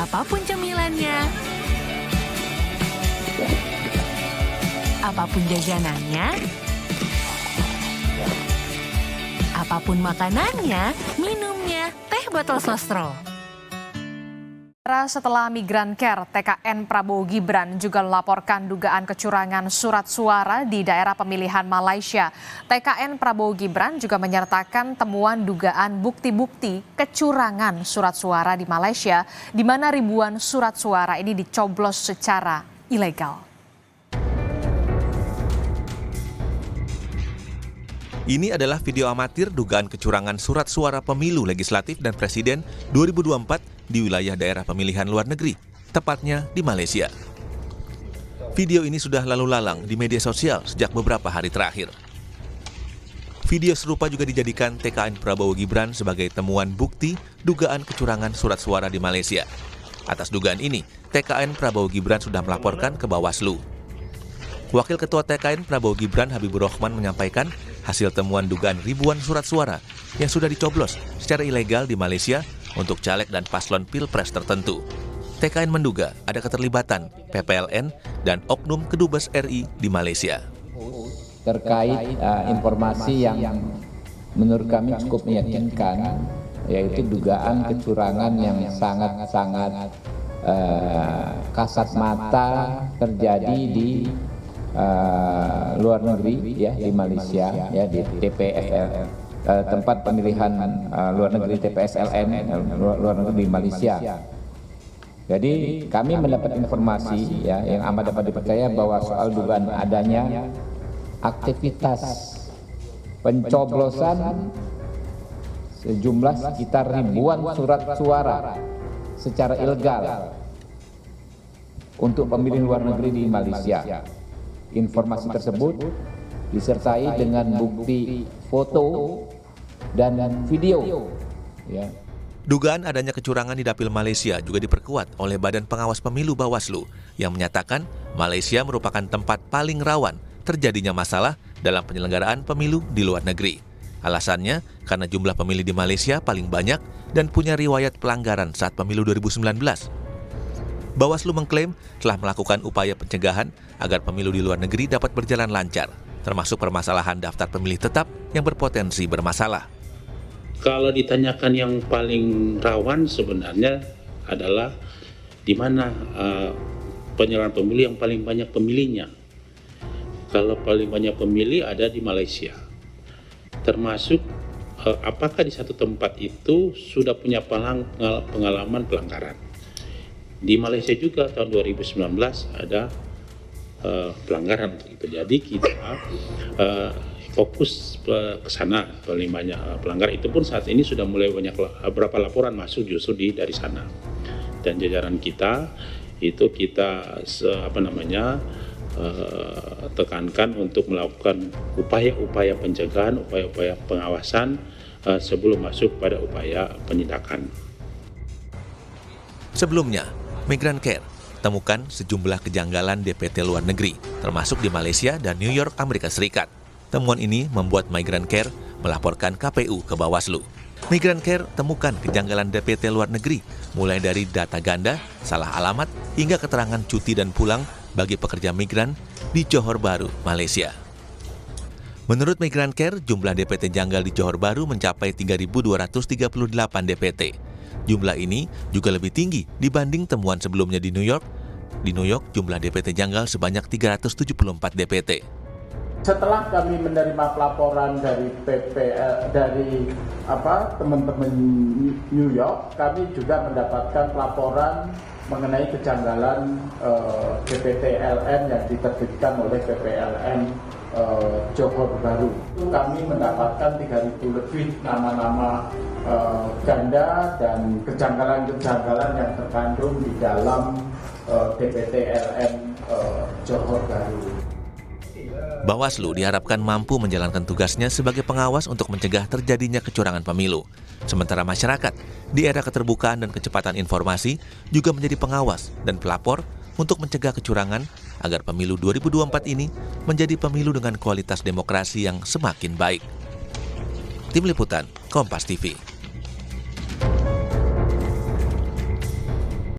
Apapun cemilannya, apapun jajanannya, apapun makanannya, minumnya, teh botol sostro. Setelah Migrancare, TKN Prabowo Gibran juga melaporkan dugaan kecurangan surat suara di daerah pemilihan Malaysia. TKN Prabowo Gibran juga menyertakan temuan dugaan bukti-bukti kecurangan surat suara di Malaysia, di mana ribuan surat suara ini dicoblos secara ilegal. Ini adalah video amatir dugaan kecurangan surat suara pemilu legislatif dan presiden 2024 di wilayah daerah pemilihan luar negeri, tepatnya di Malaysia. Video ini sudah lalu lalang di media sosial sejak beberapa hari terakhir. Video serupa juga dijadikan TKN Prabowo Gibran sebagai temuan bukti dugaan kecurangan surat suara di Malaysia. Atas dugaan ini, TKN Prabowo Gibran sudah melaporkan ke Bawaslu. Wakil Ketua TKN Prabowo Gibran Habibur Rahman menyampaikan hasil temuan dugaan ribuan surat suara yang sudah dicoblos secara ilegal di Malaysia untuk caleg dan paslon pilpres tertentu. TKN menduga ada keterlibatan PPLN dan Oknum Kedubes RI di Malaysia. Terkait informasi yang menurut kami cukup meyakinkan, yaitu dugaan kecurangan yang sangat-sangat kasat mata terjadi di luar negeri, ya, di Malaysia, ya, di TPS tempat pemilihan luar negeri TPSLN luar negeri di Malaysia. Jadi kami mendapat informasi, ya, yang amat dapat dipercaya bahwa soal dugaan adanya aktivitas pencoblosan sejumlah sekitar ribuan surat suara secara ilegal untuk pemilih luar negeri di Malaysia. Informasi tersebut disertai dengan bukti foto dan video. Ya. Dugaan adanya kecurangan di dapil Malaysia juga diperkuat oleh Badan Pengawas Pemilu Bawaslu yang menyatakan Malaysia merupakan tempat paling rawan terjadinya masalah dalam penyelenggaraan pemilu di luar negeri. Alasannya karena jumlah pemilih di Malaysia paling banyak dan punya riwayat pelanggaran saat pemilu 2019. Bawaslu mengklaim telah melakukan upaya pencegahan agar pemilu di luar negeri dapat berjalan lancar, termasuk permasalahan daftar pemilih tetap yang berpotensi bermasalah. Kalau ditanyakan yang paling rawan sebenarnya adalah di mana penyelenggaraan pemilu yang paling banyak pemilihnya. Kalau paling banyak pemilih ada di Malaysia, termasuk apakah di satu tempat itu sudah punya pengalaman pelanggaran. Di Malaysia juga tahun 2019 ada pelanggaran itu. Jadi kita fokus ke sana, paling banyak pelanggar itu pun saat ini sudah mulai banyak beberapa laporan masuk justru dari sana. Dan jajaran kita itu kita tekankan untuk melakukan upaya-upaya pencegahan, upaya-upaya pengawasan sebelum masuk pada upaya penindakan. Sebelumnya, Migrancare temukan sejumlah kejanggalan DPT luar negeri, termasuk di Malaysia dan New York, Amerika Serikat. Temuan ini membuat Migrancare melaporkan KPU ke Bawaslu. Migrancare temukan kejanggalan DPT luar negeri, mulai dari data ganda, salah alamat, hingga keterangan cuti dan pulang bagi pekerja migran di Johor Bahru, Malaysia. Menurut Migrancare, jumlah DPT janggal di Johor Bahru mencapai 3.238 DPT. Jumlah ini juga lebih tinggi dibanding temuan sebelumnya di New York. Di New York, jumlah DPT janggal sebanyak 374 DPT. Setelah kami menerima pelaporan dari teman-teman New York, kami juga mendapatkan pelaporan mengenai kejanggalan DPT-LN yang diterbitkan oleh PPLN Johor Bahru. Kami mendapatkan 3.000 lebih nama-nama ganda dan kejanggalan-kejanggalan yang terkandung di dalam DPT-LN Johor Bahru. Bawaslu diharapkan mampu menjalankan tugasnya sebagai pengawas untuk mencegah terjadinya kecurangan pemilu. Sementara masyarakat, di era keterbukaan dan kecepatan informasi, juga menjadi pengawas dan pelapor untuk mencegah kecurangan agar pemilu 2024 ini menjadi pemilu dengan kualitas demokrasi yang semakin baik. Tim Liputan, Kompas TV.